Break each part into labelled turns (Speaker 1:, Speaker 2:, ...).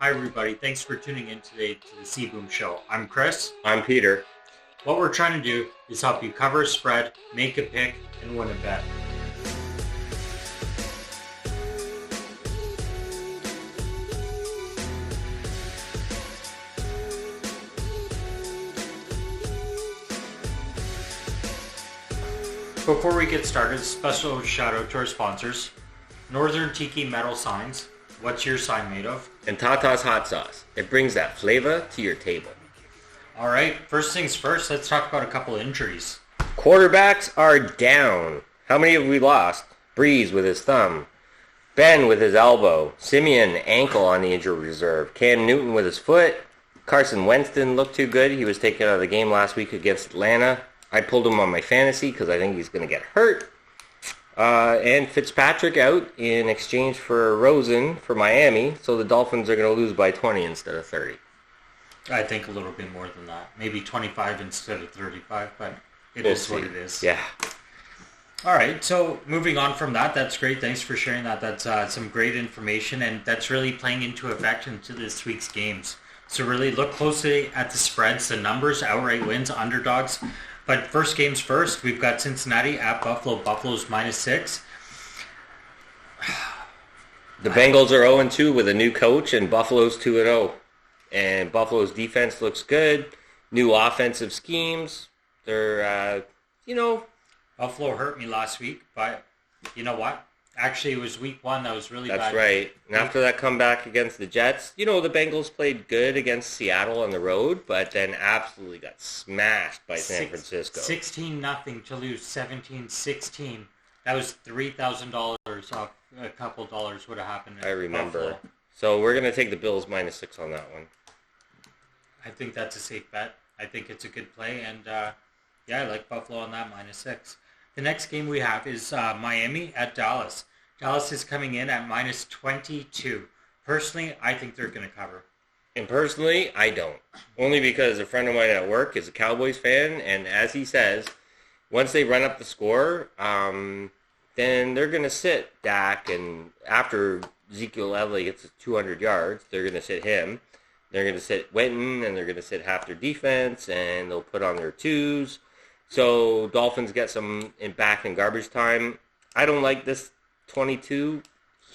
Speaker 1: Hi, everybody. Thanks for tuning in today to the CBoom Show. I'm Chris.
Speaker 2: I'm Peter.
Speaker 1: What we're trying to do is help you cover a spread, make a pick, and win a bet. Before we get started, a special shout out to our sponsors, Northern Tiki Metal Signs. What's your sign made of?
Speaker 2: And Tata's Hot Sauce. It brings that flavor to your table.
Speaker 1: All right, first things first, let's talk about a couple of injuries.
Speaker 2: Quarterbacks are down. How many have we lost? Breeze with his thumb. Ben with his elbow. Simeon ankle on the injury reserve. Cam Newton with his foot. Carson Wentz didn't look too good. He was taken out of the game last week against Atlanta. I pulled him on my fantasy because I think he's going to get hurt. And Fitzpatrick out in exchange for Rosen for Miami. So the Dolphins are going to lose by 20 instead of 30.
Speaker 1: I think a little bit more than that. Maybe 25 instead of 35, but
Speaker 2: We'll
Speaker 1: is
Speaker 2: see.
Speaker 1: what it is.
Speaker 2: Yeah.
Speaker 1: All right, so moving on from that, that's great. Thanks for sharing that. That's some great information, and that's really playing into effect into this week's games. So really look closely at the spreads, the numbers, outright wins, underdogs. But first games first, we've got Cincinnati at Buffalo. Buffalo's -6.
Speaker 2: The Bengals are 0-2 with a new coach, and Buffalo's 2-0. And Buffalo's defense looks good. New offensive schemes. They're,
Speaker 1: Buffalo hurt me last week, but you know what? Actually, it was week 1 that was really bad.
Speaker 2: That's right. And after that comeback against the Jets, the Bengals played good against Seattle on the road, but then absolutely got smashed by San Francisco.
Speaker 1: 16-0 to lose 17-16. That was $3,000 off. A couple dollars would have happened.
Speaker 2: I remember.
Speaker 1: Buffalo.
Speaker 2: So we're going to take the Bills -6 on that one.
Speaker 1: I think that's a safe bet. I think it's a good play, and I like Buffalo on that -6. The next game we have is Miami at Dallas. Dallas is coming in at -22. Personally, I think they're going to cover.
Speaker 2: And personally, I don't. Only because a friend of mine at work is a Cowboys fan, and as he says, once they run up the score, then they're going to sit Dak, and after Ezekiel Elliott gets 200 yards, they're going to sit him. They're going to sit Witten, and they're going to sit half their defense, and they'll put on their twos. So Dolphins get some back in garbage time. I don't like this 22.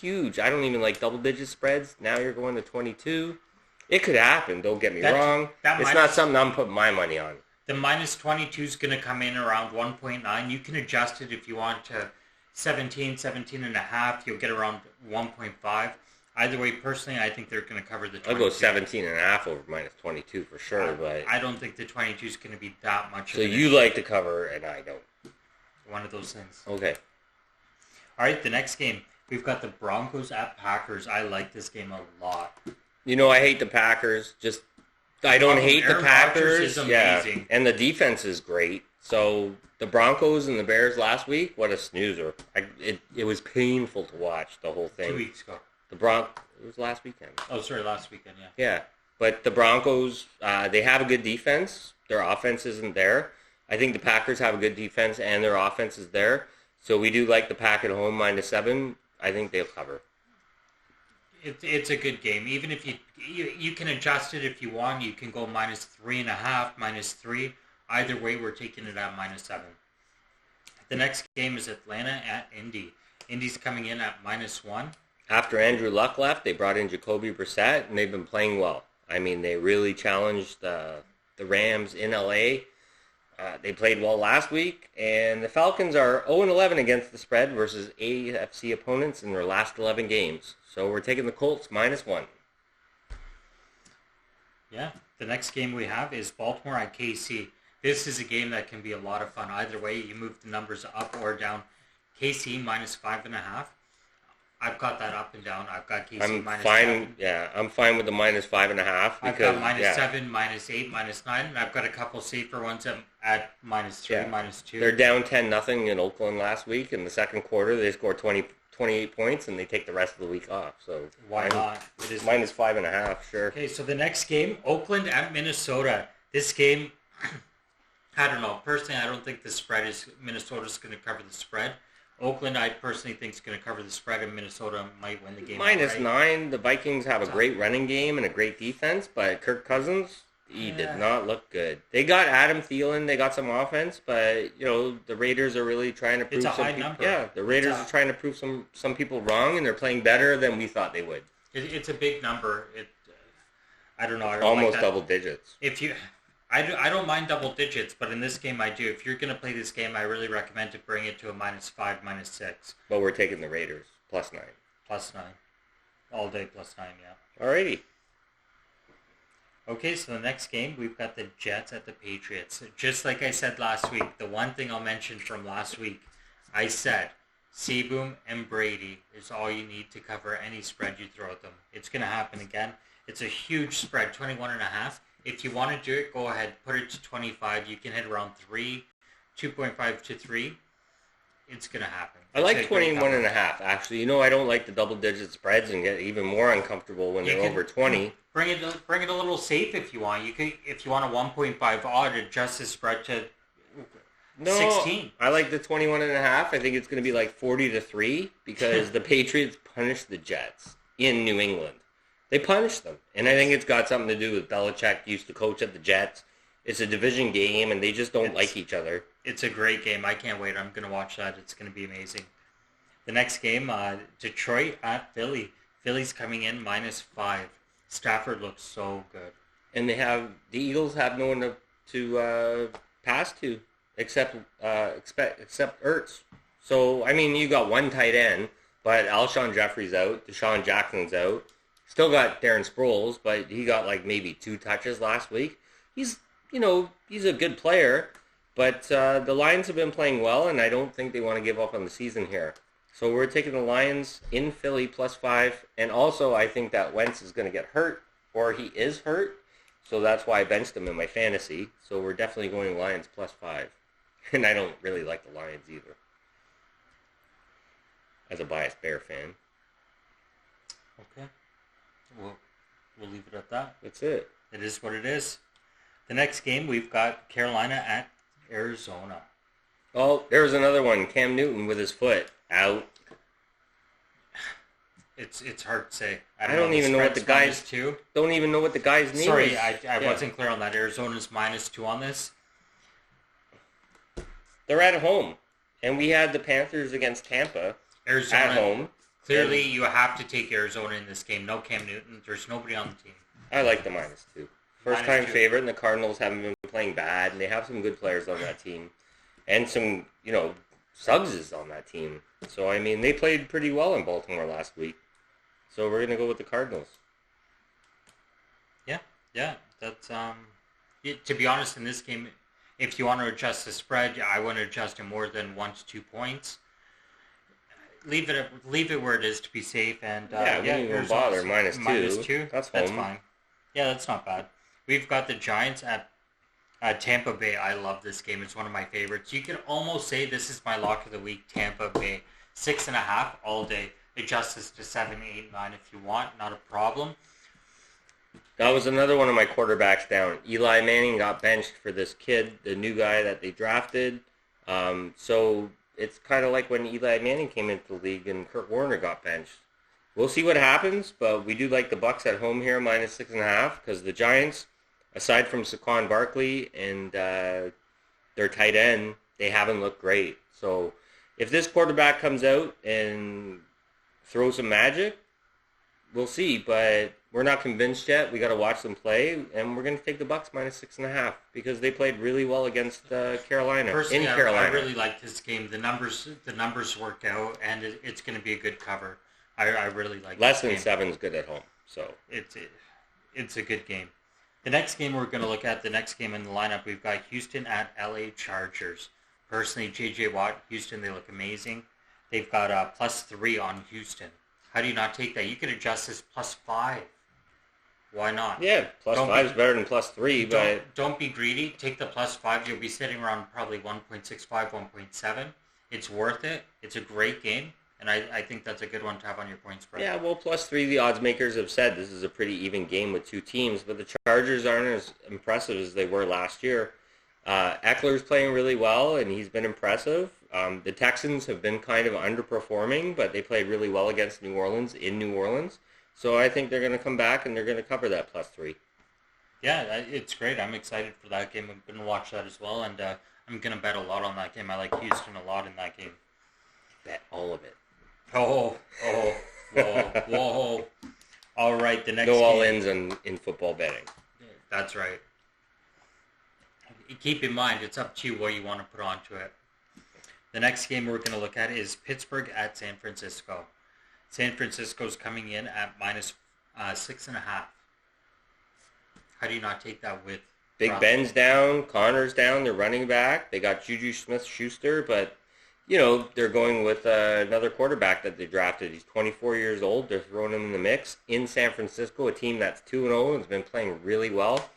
Speaker 2: Huge. I don't even like double-digit spreads. Now you're going to 22. It could happen. Don't get me wrong. It's not something I'm putting my money on.
Speaker 1: The -22 is going to come in around 1.9. You can adjust it if you want to 17.5. You'll get around 1.5. Either way, personally, I think they're going to cover the 22.
Speaker 2: I'll go 17.5 over -22 for sure. But
Speaker 1: I don't think the 22 is going to be that much.
Speaker 2: So you like to cover, and I don't.
Speaker 1: One of those things.
Speaker 2: Okay.
Speaker 1: All right, the next game. We've got the Broncos at Packers. I like this game a lot.
Speaker 2: I hate the Packers. I don't hate
Speaker 1: Aaron
Speaker 2: the Packers.
Speaker 1: Rodgers is amazing.
Speaker 2: Yeah, and the defense is great. So the Broncos and the Bears last week, what a snoozer. It was painful to watch the whole thing.
Speaker 1: 2 weeks ago.
Speaker 2: It was last weekend.
Speaker 1: Oh, sorry, last weekend, yeah.
Speaker 2: Yeah, but the Broncos, they have a good defense. Their offense isn't there. I think the Packers have a good defense and their offense is there. So we do like the Pack at home -7. I think they'll cover.
Speaker 1: It's a good game. Even if you can adjust it if you want. You can go -3.5, -3. Either way, we're taking it at -7. The next game is Atlanta at Indy. Indy's coming in at -1.
Speaker 2: After Andrew Luck left, they brought in Jacoby Brissett, and they've been playing well. I mean, they really challenged the Rams in L.A. They played well last week, and the Falcons are 0-11 against the spread versus AFC opponents in their last 11 games. So we're taking the Colts -1.
Speaker 1: Yeah, the next game we have is Baltimore at KC. This is a game that can be a lot of fun. Either way, you move the numbers up or down. KC -5.5. I've got that up and down. I've got KC
Speaker 2: I'm
Speaker 1: -7.
Speaker 2: fine. Yeah, I'm fine with the -5.5.
Speaker 1: I've got -7, -8, -9, and I've got a couple safer ones at -3, -2.
Speaker 2: They're down 10-0 in Oakland last week. In the second quarter, they scored 28 points, and they take the rest of the week off. So
Speaker 1: why not? It is
Speaker 2: -5.5, sure.
Speaker 1: Okay, so the next game, Oakland at Minnesota. This game, I don't know. Personally, I don't think the spread is Minnesota's going to cover the spread. Oakland, I personally think is going to cover the spread, and Minnesota might win the game
Speaker 2: Minus
Speaker 1: outright.
Speaker 2: 9. The Vikings have a great running game and a great defense, but Kirk Cousins, he did not look good. They got Adam Thielen. They got some offense, but the Raiders are really trying to prove
Speaker 1: It's a
Speaker 2: some
Speaker 1: high
Speaker 2: people.
Speaker 1: number.
Speaker 2: Yeah, the Raiders are trying to prove some people wrong, and they're playing better than we thought they would.
Speaker 1: It's a big number. I don't know. I don't
Speaker 2: Almost
Speaker 1: like that.
Speaker 2: double digits.
Speaker 1: I don't mind double digits, but in this game I do. If you're going to play this game, I really recommend to bring it to a -5, -6.
Speaker 2: But we're taking the Raiders +9.
Speaker 1: +9. All day +9, yeah.
Speaker 2: Alrighty.
Speaker 1: Okay, so the next game, we've got the Jets at the Patriots. Just like I said last week, the one thing I'll mention from last week, I said CBoom and Brady is all you need to cover any spread you throw at them. It's going to happen again. It's a huge spread, 21.5. If you want to do it, go ahead, put it to 25. You can hit around 3, 2.5 to 3. It's going to happen.
Speaker 2: I like 21.5, actually. I don't like the double-digit spreads and get even more uncomfortable when they're over 20.
Speaker 1: Bring it a little safe if you want. If you want a 1.5 odd, adjust the spread to 16.
Speaker 2: I like the 21.5. I think it's going to be like 40-3 because the Patriots punished the Jets in New England. They punished them. And I think it's got something to do with Belichick used to coach at the Jets. It's a division game, and they just don't like each other.
Speaker 1: It's a great game. I can't wait. I'm going to watch that. It's going to be amazing. The next game, Detroit at Philly. Philly's coming in -5. Stafford looks so good.
Speaker 2: And the Eagles have no one to pass to except Ertz. So, you got one tight end, but Alshon Jeffrey's out. Deshaun Jackson's out. Still got Darren Sproles, but he got maybe 2 touches last week. He's a good player, but the Lions have been playing well, and I don't think they want to give up on the season here. So we're taking the Lions in Philly +5, and also I think that Wentz is going to get hurt, or he is hurt, so that's why I benched him in my fantasy. So we're definitely going Lions +5, and I don't really like the Lions either, as a biased Bear fan.
Speaker 1: Okay. We'll leave it at that.
Speaker 2: That's it.
Speaker 1: It is what it is. The next game, we've got Carolina at Arizona.
Speaker 2: Oh, there's another one. Cam Newton with his foot out.
Speaker 1: It's hard to say.
Speaker 2: I don't even know what the guy's
Speaker 1: -2.
Speaker 2: Don't even know what the guy's name is.
Speaker 1: Sorry, I wasn't clear on that. Arizona's -2 on this.
Speaker 2: They're at home, and we had the Panthers against Tampa
Speaker 1: Arizona
Speaker 2: at home.
Speaker 1: Clearly, you have to take Arizona in this game. No Cam Newton. There's nobody on the team.
Speaker 2: I like the -2. First-time
Speaker 1: -2.
Speaker 2: favorite, and the Cardinals haven't been playing bad, and they have some good players on that team. And some, Suggs on that team. So, they played pretty well in Baltimore last week. So, we're going to go with the Cardinals.
Speaker 1: Yeah. That's, to be honest, in this game, if you want to adjust the spread, I want to adjust it more than 1 to 2 points. Leave it where it is to be safe, and
Speaker 2: we don't even bother.
Speaker 1: -2.
Speaker 2: That's
Speaker 1: That's
Speaker 2: home.
Speaker 1: fine. Yeah, that's not bad. We've got the Giants at Tampa Bay. I love this game. It's one of my favorites. You can almost say this is my lock of the week. Tampa Bay 6.5 all day. Adjust this to 7, 8, 9 if you want. Not a problem.
Speaker 2: That was another one of my quarterbacks down. Eli Manning got benched for this kid, the new guy that they drafted. So it's kind of like when Eli Manning came into the league and Kurt Warner got benched. We'll see what happens, but we do like the Bucs at home here, -6.5, because the Giants, aside from Saquon Barkley and their tight end, they haven't looked great. So if this quarterback comes out and throws some magic, we'll see, but we're not convinced yet. We got to watch them play, and we're going to take the Bucs -6.5 because they played really well against Carolina.
Speaker 1: Personally,
Speaker 2: in Carolina.
Speaker 1: I really like this game. The numbers work out, and it's going to be a good cover. I really like
Speaker 2: Less
Speaker 1: this
Speaker 2: than
Speaker 1: game.
Speaker 2: 7 is good at home, so
Speaker 1: it's a good game. The next game we're going to look at, the next game in the lineup, we've got Houston at LA Chargers. Personally, J.J. Watt, Houston, they look amazing. They've got +3 on Houston. How do you not take that? You could adjust this +5. Why not?
Speaker 2: Yeah, +5 is better than +3, but
Speaker 1: don't be greedy. Take the +5. You'll be sitting around probably 1.65, 1.7. It's worth it. It's a great game, and I think that's a good one to have on your point spread.
Speaker 2: yeah, well, +3, the odds makers have said this is a pretty even game with two teams, but the Chargers aren't as impressive as they were last year. Eckler's playing really well, and he's been impressive. The Texans have been kind of underperforming, but they played really well against New Orleans in New Orleans. So I think they're going to come back and they're going to cover that +3.
Speaker 1: Yeah, it's great. I'm excited for that game. I'm going to watch that as well, and I'm going to bet a lot on that game. I like Houston a lot in that game.
Speaker 2: Bet all of it.
Speaker 1: Oh, whoa. All right, the next
Speaker 2: no
Speaker 1: game.
Speaker 2: all-ins in football betting.
Speaker 1: That's right. Keep in mind, it's up to you what you want to put onto it. The next game we're going to look at is Pittsburgh at San Francisco. San Francisco's coming in at -6.5. How do you not take that with
Speaker 2: Big Ben's down, Connor's down, they're running back. They got Juju Smith-Schuster, but, they're going with another quarterback that they drafted. He's 24 years old. They're throwing him in the mix. In San Francisco, a team that's 2-0 and has been playing really well.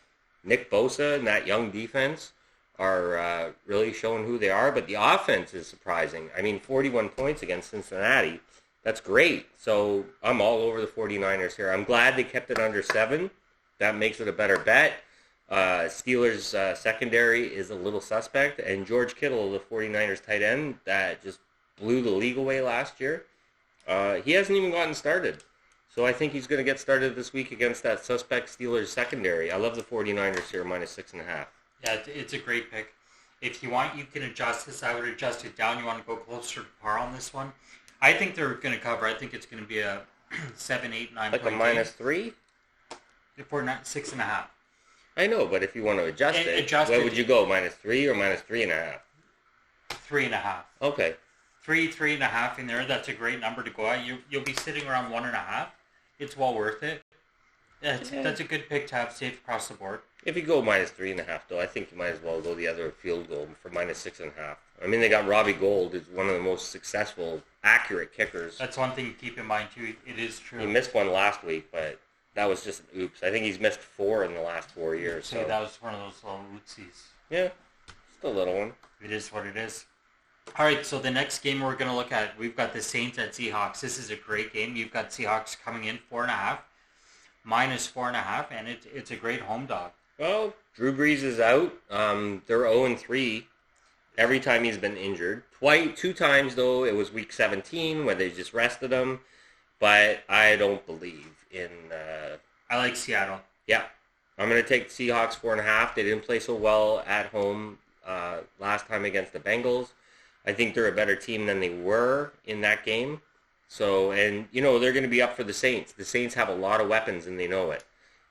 Speaker 2: Nick Bosa and that young defense are really showing who they are, but the offense is surprising. 41 points against Cincinnati. That's great. So I'm all over the 49ers here. I'm glad they kept it under 7. That makes it a better bet. Steelers secondary is a little suspect, and George Kittle, the 49ers tight end, that just blew the league away last year. He hasn't even gotten started. So I think he's going to get started this week against that suspect Steelers secondary. I love the 49ers here, -6.5.
Speaker 1: Yeah, it's a great pick. If you want, you can adjust this. I would adjust it down. You want to go closer to par on this one? I think they're going to cover. I think it's going to be a 7, 8, 9
Speaker 2: like
Speaker 1: point
Speaker 2: a
Speaker 1: game.
Speaker 2: -3?
Speaker 1: For 6.5.
Speaker 2: I know, but if you want to adjust it, where would you go? -3 or -3.5?
Speaker 1: 3.5.
Speaker 2: Okay.
Speaker 1: 3.5 in there. That's a great number to go at. You'll be sitting around 1.5. It's well worth it. That's a good pick to have safe across the board.
Speaker 2: If you go -3.5, though, I think you might as well go the other field goal for -6.5. They got Robbie Gould, who's one of the most successful, accurate kickers.
Speaker 1: That's one thing to keep in mind, too. It is true.
Speaker 2: He missed one last week, but that was just an oops. I think he's missed 4 in the last 4 years. So
Speaker 1: that was one of those little ootsies.
Speaker 2: Yeah, just a little one.
Speaker 1: It is what it is. All right, so the next game we're going to look at, we've got the Saints at Seahawks. This is a great game. You've got Seahawks coming in 4.5, -4.5, and it's a great home dog.
Speaker 2: Well, Drew Brees is out. They're 0-3 every time he's been injured. 2 times, though, it was week 17 where they just rested him. But I don't believe in...
Speaker 1: I like Seattle.
Speaker 2: Yeah. I'm going to take the Seahawks 4.5. They didn't play so well at home last time against the Bengals. I think they're a better team than they were in that game. So, and, they're going to be up for the Saints. The Saints have a lot of weapons, and they know it.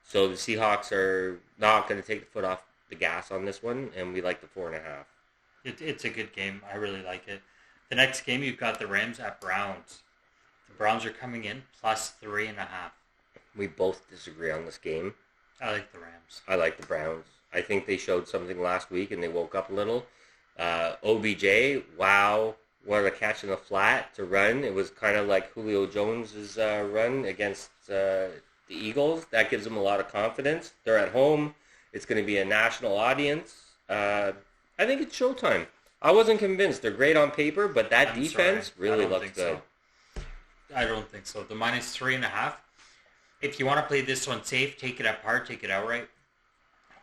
Speaker 2: So the Seahawks are not going to take the foot off the gas on this one, and we like the 4.5.
Speaker 1: It's a good game. I really like it. The next game, you've got the Rams at Browns. The Browns are coming in +3.5.
Speaker 2: We both disagree on this game.
Speaker 1: I like the Rams.
Speaker 2: I like the Browns. I think they showed something last week, and they woke up a little. OBJ, wow, what a catch in the flat to run. It was kind of like Julio Jones' run against the Eagles. That gives them a lot of confidence. They're at home. It's going to be a national audience. I think it's showtime. I wasn't convinced. They're great on paper, but that defense really looks good.
Speaker 1: I don't think so. The -3.5. If you want to play this one safe, take it at par, take it outright.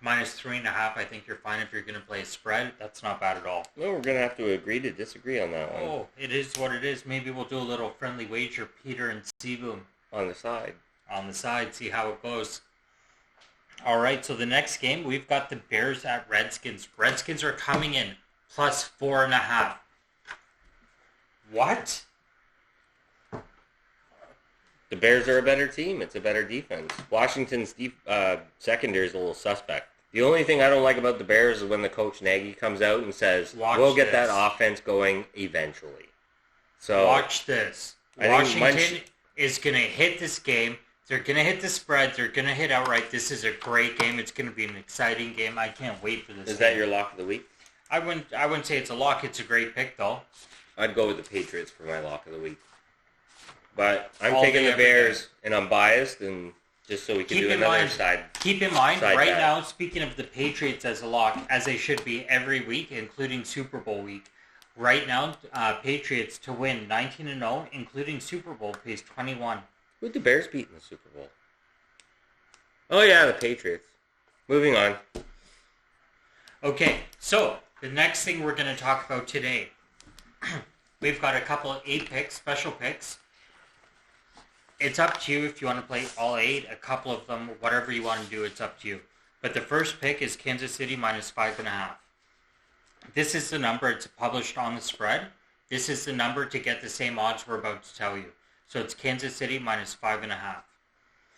Speaker 1: -3.5, I think you're fine if you're going to play a spread. That's not bad at all.
Speaker 2: Well, we're going to have to agree to disagree on that one.
Speaker 1: Oh, it is what it is. Maybe we'll do a little friendly wager, Peter and CBoom.
Speaker 2: On the side.
Speaker 1: On the side, see how it goes. All right, so the next game, we've got the Bears at Redskins. Redskins are coming in +4.5. What?
Speaker 2: The Bears are a better team. It's a better defense. Washington's secondary is a little suspect. The only thing I don't like about the Bears is when the coach Nagy comes out and says, we'll get that offense going eventually. So
Speaker 1: watch this. Washington is going to hit this game. They're going to hit the spread. They're going to hit outright. This is a great game. It's going to be an exciting game. I can't wait for this.
Speaker 2: Is that your lock of the week?
Speaker 1: I wouldn't say it's a lock. It's a great pick, though.
Speaker 2: I'd go with the Patriots for my lock of the week. But I'm taking the Bears, and I'm biased, and just so we can do another side.
Speaker 1: Keep in mind, right now, speaking of the Patriots as a lock, as they should be every week, including Super Bowl week, right now, Patriots to win 19-0, including Super Bowl, pays 21.
Speaker 2: Who'd the Bears beat in the Super Bowl? Oh, yeah, the Patriots. Moving on.
Speaker 1: Okay, so the next thing we're going to talk about today we've got a couple of 8 picks, special picks. It's up to you if you want to play all 8, a couple of them, whatever you want to do, it's up to you. But the first pick is Kansas City minus 5.5. This is the number, it's published on the spread. This is the number to get the same odds we're about to tell you. So it's Kansas City minus 5.5.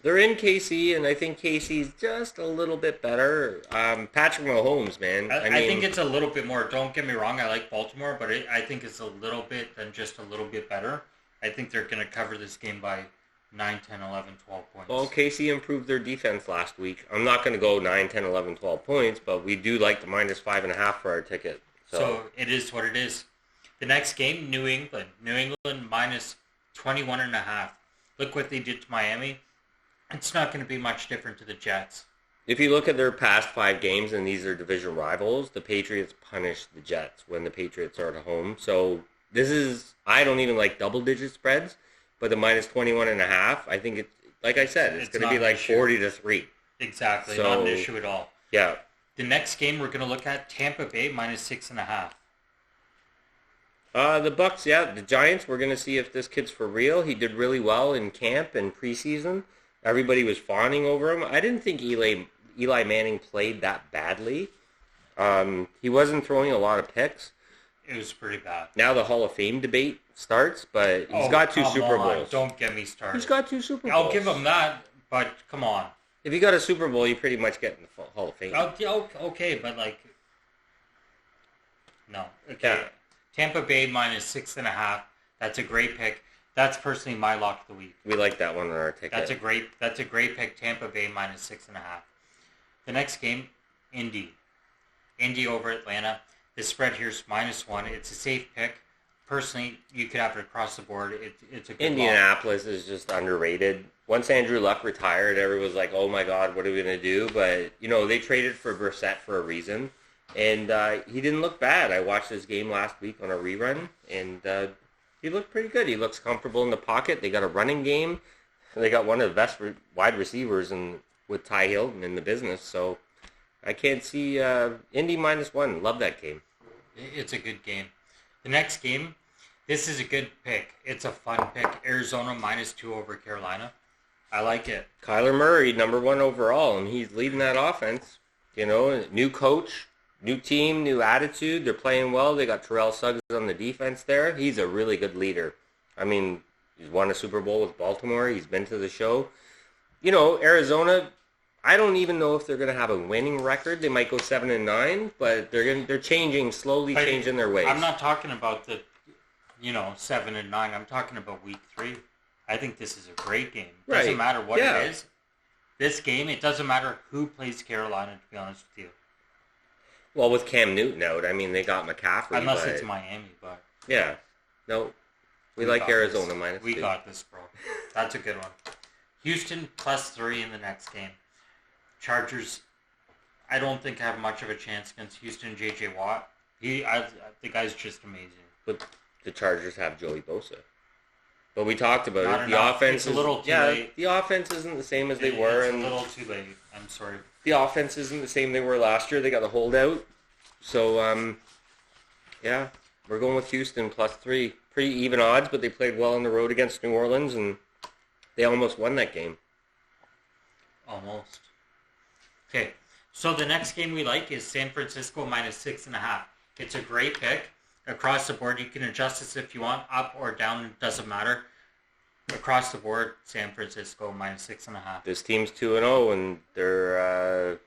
Speaker 2: They're in KC, and I think KC's just a little bit better. Patrick Mahomes, man.
Speaker 1: I think it's a little bit more. Don't get me wrong, I like Baltimore, but I think it's a little bit than just a little bit better. I think they're going to cover this game by 9, 10, 11, 12 points.
Speaker 2: Well, KC improved their defense last week. I'm not going to go 9, 10, 11, 12 points, but we do like the minus 5.5 for our ticket.
Speaker 1: So it is what it is. The next game, New England. New England minus 21.5. Look what they did to Miami. It's not going to be much different to the Jets.
Speaker 2: If you look at their past 5 games, and these are division rivals, the Patriots punished the Jets when the Patriots are at home. So this is, I don't even like double-digit spreads, but the minus 21.5, I think it's, like I said, it's going to be like 40-3.
Speaker 1: Exactly, so, not an issue at all.
Speaker 2: Yeah.
Speaker 1: The next game we're going to look at, Tampa Bay minus 6.5.
Speaker 2: The Bucks, the Giants, we're going to see if this kid's for real. He did really well in camp and preseason. Everybody was fawning over him. I didn't think Eli Manning played that badly. He wasn't throwing a lot of picks.
Speaker 1: It was pretty bad.
Speaker 2: Now the Hall of Fame debate starts, but he's got 2 Super Bowls.
Speaker 1: Don't get me started.
Speaker 2: He's got 2 Super Bowls.
Speaker 1: I'll give him that, but come on.
Speaker 2: If you got a Super Bowl, you pretty much get in the Hall of Fame.
Speaker 1: Okay, but like, no. Okay. Yeah. Tampa Bay minus 6.5. That's a great pick. That's personally my lock of the week.
Speaker 2: We like that one on our ticket.
Speaker 1: That's a great pick. Tampa Bay minus 6.5. The next game, Indy over Atlanta. The spread here is -1. It's a safe pick. Personally, you could have it across the board. It's a good
Speaker 2: Indianapolis lock. Is just underrated. Once Andrew Luck retired, everyone was like, "Oh my God, what are we gonna do?" But they traded for Brissett for a reason, and he didn't look bad. I watched this game last week on a rerun, and he looked pretty good. He looks comfortable in the pocket. They got a running game. They got one of the best wide receivers with Ty Hilton in the business. So I can't see Indy -1. Love that game.
Speaker 1: It's a good game. The next game, this is a good pick. It's a fun pick. Arizona -2 over Carolina. I like it.
Speaker 2: Kyler Murray, number 1 overall, and he's leading that offense. New coach, new team, new attitude. They're playing well. They got Terrell Suggs on the defense there. He's a really good leader. I mean, he's won a Super Bowl with Baltimore. He's been to the show. Arizona, I don't even know if they're going to have a winning record. They might go 7-9, but they're slowly changing their ways.
Speaker 1: I'm not talking about the 7-9. I'm talking about week 3. I think this is a great game. It doesn't matter what it is. This game, it doesn't matter who plays Carolina, to be honest with you.
Speaker 2: Well, with Cam Newton out, I mean, they got McCaffrey.
Speaker 1: Unless it's Miami, but...
Speaker 2: Yeah. No, we like Arizona -2.
Speaker 1: We got this, bro. That's a good one. Houston +3 in the next game. Chargers, I don't think have much of a chance against Houston. J.J. Watt, the guy's just amazing.
Speaker 2: But the Chargers have Joey Bosa. But we talked about
Speaker 1: Not
Speaker 2: it.
Speaker 1: Enough.
Speaker 2: The offense
Speaker 1: it's a little too late.
Speaker 2: The offense isn't the same as they were.
Speaker 1: It's a little too late. I'm sorry.
Speaker 2: The offense isn't the same they were last year. They got a holdout. So, we're going with Houston +3. Pretty even odds, but they played well on the road against New Orleans, and they almost won that game.
Speaker 1: Almost. Okay, so the next game we like is San Francisco -6.5. It's a great pick. Across the board, you can adjust this if you want, up or down, it doesn't matter. Across the board, San Francisco -6.5.
Speaker 2: This team's 2-0, and they're,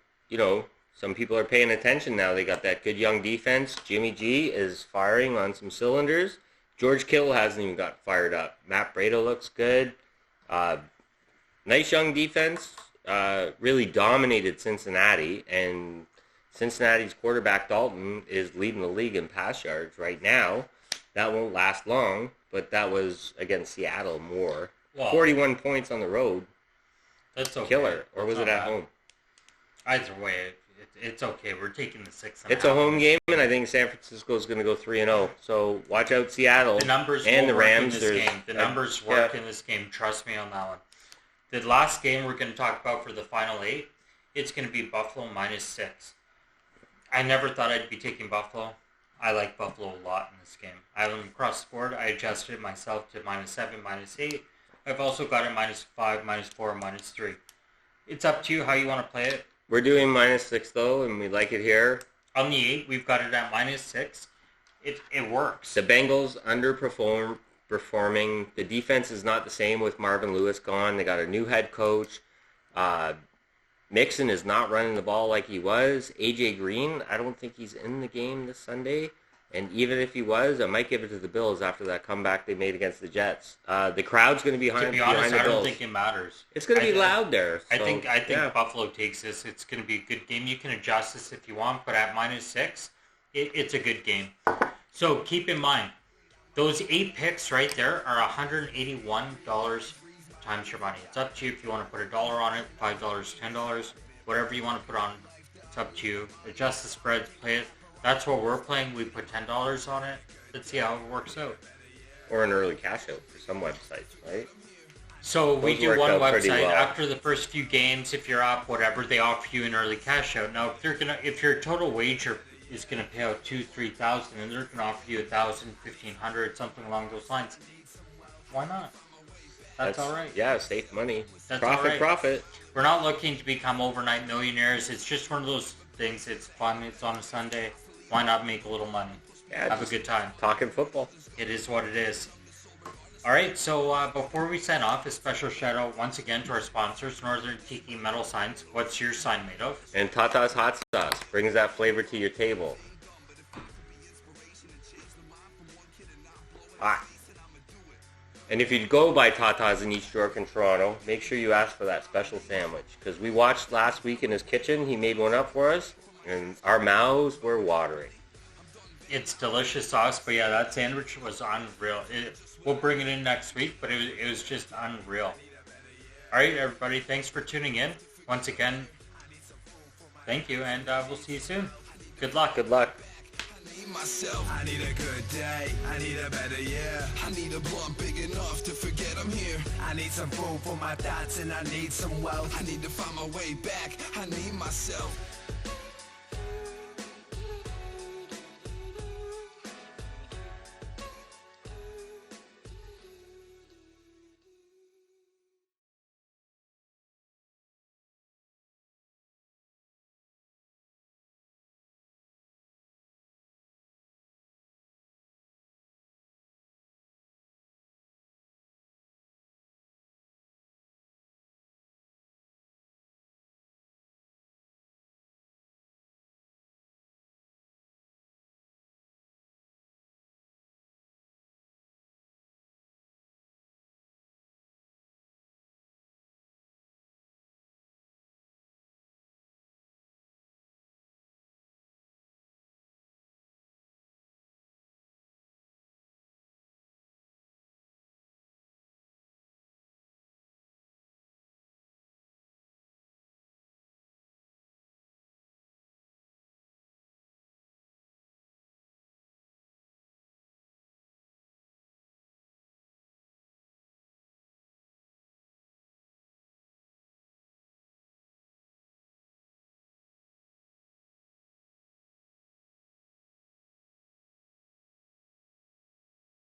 Speaker 2: some people are paying attention now. They got that good young defense. Jimmy G is firing on some cylinders. George Kittle hasn't even got fired up. Matt Breida looks good. Nice young defense. Really dominated Cincinnati, and Cincinnati's quarterback Dalton is leading the league in pass yards right now. That won't last long, but that was against Seattle more. Well, 41 points on the road.
Speaker 1: That's okay.
Speaker 2: Killer. Or was it at home?
Speaker 1: Either way, it's okay. We're taking the 6.5.
Speaker 2: It's a home game, and I think San Francisco is going to go 3-0. So watch out, Seattle.
Speaker 1: The numbers and the Rams. In this game. The numbers work in this game. Trust me on that one. The last game we're going to talk about for the final 8, it's going to be Buffalo -6. I never thought I'd be taking Buffalo. I like Buffalo a lot in this game. I have them across the board. I adjusted it myself to -7, -8. I've also got it -5, -4, -3. It's up to you how you want to play it.
Speaker 2: We're doing -6 though, and we like it here.
Speaker 1: On the 8, we've got it at -6. It works.
Speaker 2: The Bengals underperforming. The defense is not the same with Marvin Lewis gone. They got a new head coach. Mixon is not running the ball like he was. AJ Green, I don't think he's in the game this Sunday. And even if he was, I might give it to the Bills after that comeback they made against the Jets. The crowd's going to be behind the Bills. To be honest, I don't
Speaker 1: think it matters.
Speaker 2: It's going to be loud there.
Speaker 1: So, I think Buffalo takes this. It's going to be a good game. You can adjust this if you want, but at -6, it's a good game. So keep in mind, those 8 picks right there are $181 times your money. It's up to you if you want to put $1 on it, $5, $10, whatever you want to put on. It's up to you. Adjust the spreads, play it. That's what we're playing. We put $10 on it. Let's see how it works out.
Speaker 2: Or an early cash out for some websites, right?
Speaker 1: So we do one website after the first few games. If you're up, whatever, they offer you an early cash out. Now, if your total wager is gonna pay out $2,000-3,000, and they're gonna offer you $1,000, $1,500, something along those lines, why not? That's all right.
Speaker 2: Yeah, safe money.
Speaker 1: That's
Speaker 2: profit,
Speaker 1: all right.
Speaker 2: Profit.
Speaker 1: We're not looking to become overnight millionaires. It's just one of those things. It's fun. It's on a Sunday. Why not make a little money?
Speaker 2: Yeah,
Speaker 1: have a good time.
Speaker 2: Talking football.
Speaker 1: It is what it is. All right, so before we sign off, a special shout out once again to our sponsors, Northern Tiki Metal Signs. What's your sign made of?
Speaker 2: And Tata's Hot Sauce brings that flavor to your table. And if you go by Tata's in East York and Toronto, make sure you ask for that special sandwich. Because we watched last week in his kitchen, he made one up for us, and our mouths were watering.
Speaker 1: It's delicious sauce, but yeah, that sandwich was unreal. We'll bring it in next week, but it was just unreal. All right, everybody, thanks for tuning in. Once again, thank you, and we'll see you soon. Good luck.
Speaker 2: Good luck.
Speaker 3: I need a good day, I need a better year. I need a blunt big enough to forget I'm here. I need some food for my thoughts and I need some wealth. I need to find my way back, I need myself.